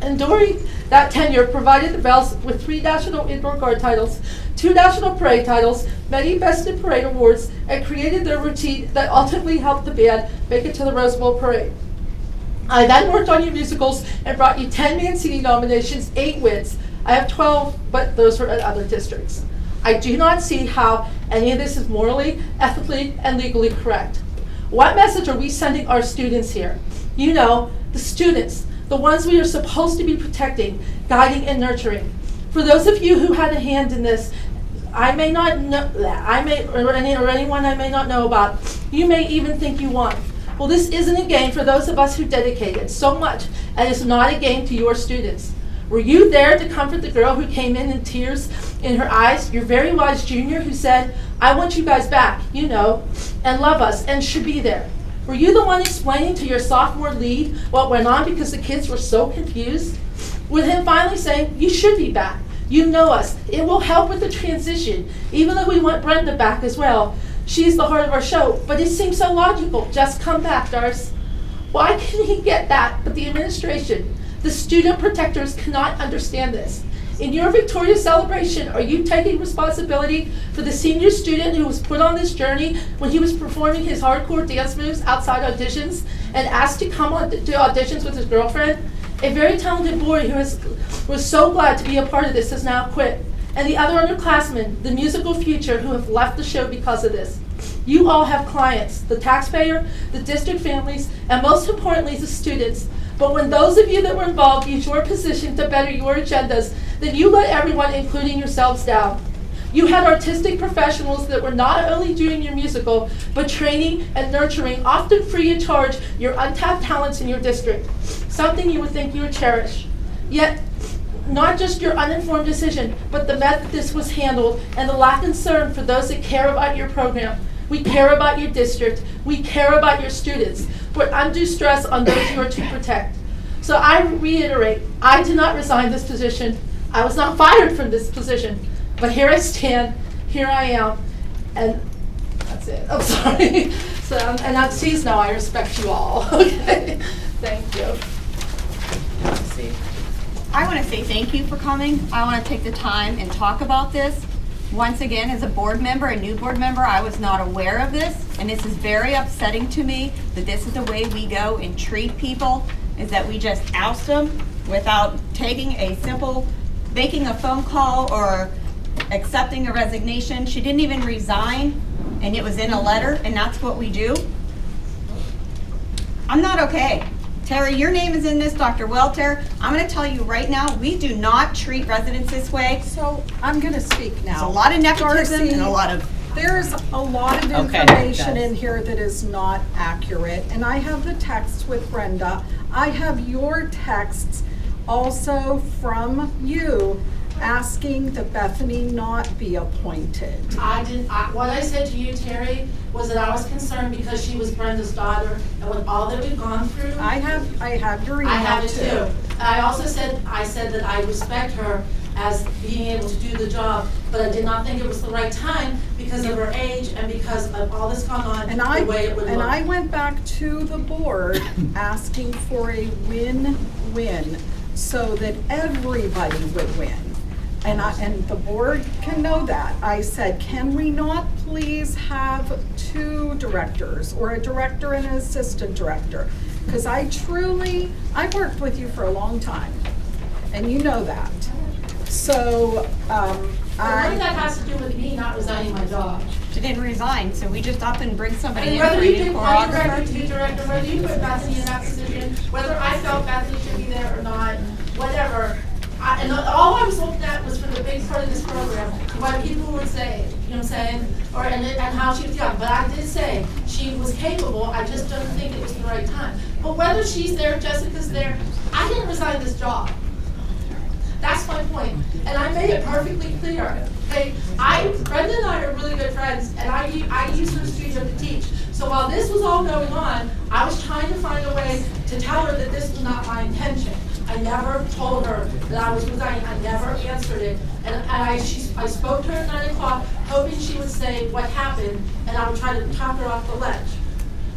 And during that tenure, provided the Bells with 3 National Indoor Guard titles, 2 National Parade titles, many Best in Parade awards, and created their routine that ultimately helped the band make it to the Rose Bowl Parade. I then worked on your musicals and brought you 10 Mancini nominations, 8 wins. I have 12, but those were at other districts. I do not see how any of this is morally, ethically, and legally correct. What message are we sending our students here? You know, the students, the ones we are supposed to be protecting, guiding, and nurturing. For those of you who had a hand in this, I may not know that, or anyone I may not know about, you may even think you won. Well, this isn't a game for those of us who dedicated so much, and it's not a game to your students. Were you there to comfort the girl who came in tears in her eyes, your very wise junior who said, I want you guys back, you know, and love us, and should be there? Were you the one explaining to your sophomore lead what went on because the kids were so confused? With him finally saying, you should be back. You know us. It will help with the transition, even though we want Brenda back as well. She's the heart of our show, but it seems so logical. Just come back, Darce. Why can he get that, but the administration, the student protectors cannot understand this? In your Victoria celebration, are you taking responsibility for the senior student who was put on this journey when he was performing his hardcore dance moves outside auditions and asked to come on to auditions with his girlfriend? A very talented boy who was so glad to be a part of this has now quit. And the other underclassmen, the musical future, who have left the show because of this. You all have clients, the taxpayer, the district families, and most importantly, the students. But when those of you that were involved use your position to better your agendas, then you let everyone, including yourselves, down. You had artistic professionals that were not only doing your musical, but training and nurturing, often free of charge, your untapped talents in your district, something you would think you would cherish. Yet, not just your uninformed decision, but the method this was handled and the lack of concern for those that care about your program. We care about your district. We care about your students. Put undue stress on those you are to protect. So I reiterate, I did not resign this position. I was not fired from this position. But here I stand, here I am, and that's it. I'm sorry. So, and that sees now I respect you all. Okay, thank you. See. I want to say thank you for coming. I want to take the time and talk about this. Once again, as a board member, a new board member, I was not aware of this, and this is very upsetting to me that this is the way we go and treat people, is that we just oust them without taking a simple, making a phone call or accepting a resignation. She didn't even resign, and it was in a letter, and that's what we do. I'm not okay. Terry, your name is in this, Dr. Welter. I'm going to tell you right now, we do not treat residents this way. So I'm going to speak now. There's a lot of nepotism Darcy, and a lot of... There's a lot of information in here that is not accurate, and I have the texts with Brenda. I have your texts also from you asking that Bethany not be appointed. What I said to you, Terry, was that I was concerned because she was Brenda's daughter, and with all that we've gone through. I have your email I have it too. I also said that I respect her as being able to do the job, but I did not think it was the right time because of her age and because of all this gone on, the way it would look. And I went back to the board asking for a win-win so that everybody would win. And the board can know that. I said, can we not please have two directors, or a director and an assistant director? Because I've worked with you for a long time, and you know that. So, But what does that has to do with me not resigning my job? She didn't resign, so we just often bring somebody in whether for you an did one director, choreographer. two director, whether you put Bethany in that position, whether I felt Bethany should be there or not, whatever. And all I was looking at was for the big part of this program, what people would say, you know what I'm saying? And how she was young. But I did say she was capable, I just don't think it was the right time. But whether she's there, Jessica's there, I didn't resign this job. That's my point. And I made it perfectly clear. Okay, Brenda and I are really good friends, and I use her studio to teach. So while this was all going on, I was trying to find a way to tell her that this was not my intention. I never told her that I was resigning. I never answered it. And I spoke to her at 9 o'clock, hoping she would say what happened, and I would try to talk her off the ledge.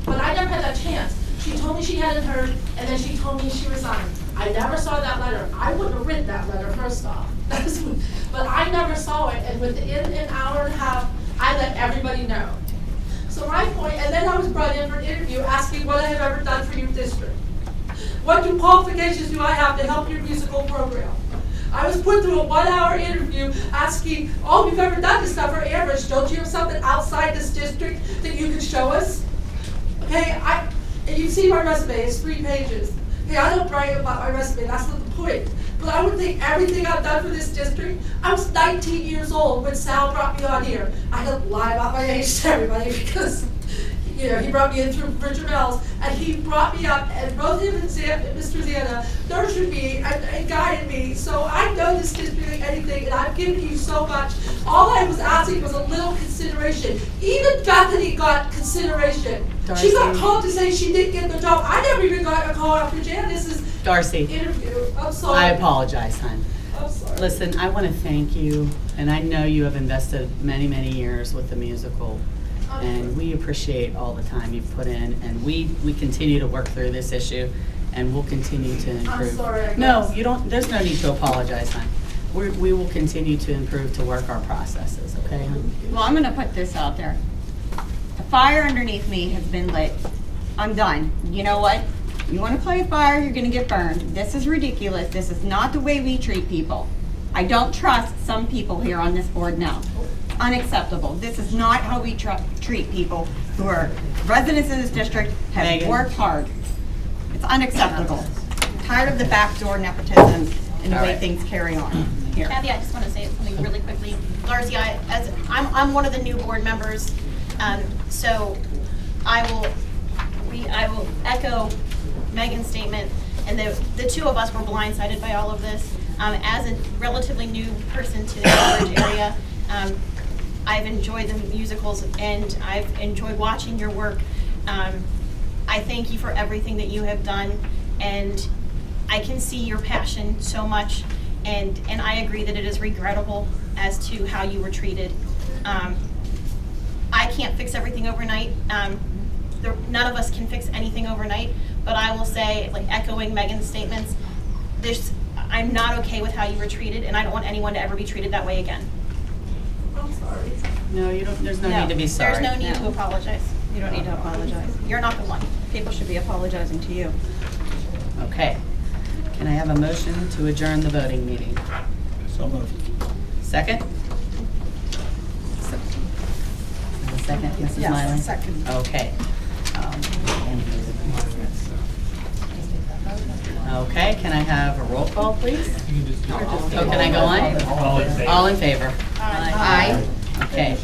But I never had that chance. She told me she hadn't heard, and then she told me she resigned. I never saw that letter. I wouldn't have written that letter, first off. But I never saw it, and within an hour and a half, I let everybody know. So my point, and then I was brought in for an interview asking what I have ever done for your district. What qualifications do I have to help your musical program? I was put through a 1-hour interview asking, oh, you've ever done this stuff for Ambridge. Don't you have something outside this district that you can show us? Okay, and you see my resume, it's 3 pages. Okay, I don't brag about my resume, that's not the point. But I would think everything I've done for this district, I was 19 years old when Sal brought me on here. I had to lie about my age to everybody because, you know, he brought me in through Richard Mills, and he brought me up, and both him and Mr. Zana nurtured me and guided me. So I know this district like anything, and I've given you so much. All I was asking was a little consideration. Even Bethany got consideration. Darcy. She got called to say she didn't get the job. I never even got a call after Janice's Darcy, interview. I'm sorry. I apologize, hon. I'm sorry. Listen, I want to thank you, and I know you have invested many, many years with the musical, and we appreciate all the time you've put in, and we continue to work through this issue, and we'll continue to improve. I'm sorry, I No, guess. you don't, there's no need to apologize, hon. We will continue to improve to work our processes, okay, hon? Well, I'm gonna put this out there. The fire underneath me has been lit. I'm done. You know what? You wanna play with fire, you're gonna get burned. This is ridiculous. This is not the way we treat people. I don't trust some people here on this board now. Unacceptable. This is not how we treat people who are residents in this district, have Megan. worked hard. It's unacceptable. I'm tired of the backdoor nepotism and the All way right. things carry on here. Kathy, I just want to say something really quickly. Darcy, I'm one of the new board members, so I will echo Megan's statement, and the two of us were blindsided by all of this. As a relatively new person to the Ambridge area, I've enjoyed the musicals and I've enjoyed watching your work. I thank you for everything that you have done, and I can see your passion so much, and I agree that it is regrettable as to how you were treated. I can't fix everything overnight. None of us can fix anything overnight, but I will say, like echoing Megan's statements, I'm not okay with how you were treated, and I don't want anyone to ever be treated that way again. I'm sorry. No, you don't, there's no need to be sorry. There's no need to apologize. You don't need to apologize. You're not the one. People should be apologizing to you. Okay. Can I have a motion to adjourn the voting meeting? So moved. Second? A second, Mrs. Yes, Miley? second. Okay. Okay, can I have a roll call, please? Oh, can I go on? All in favor? All in favor? Aye. Okay.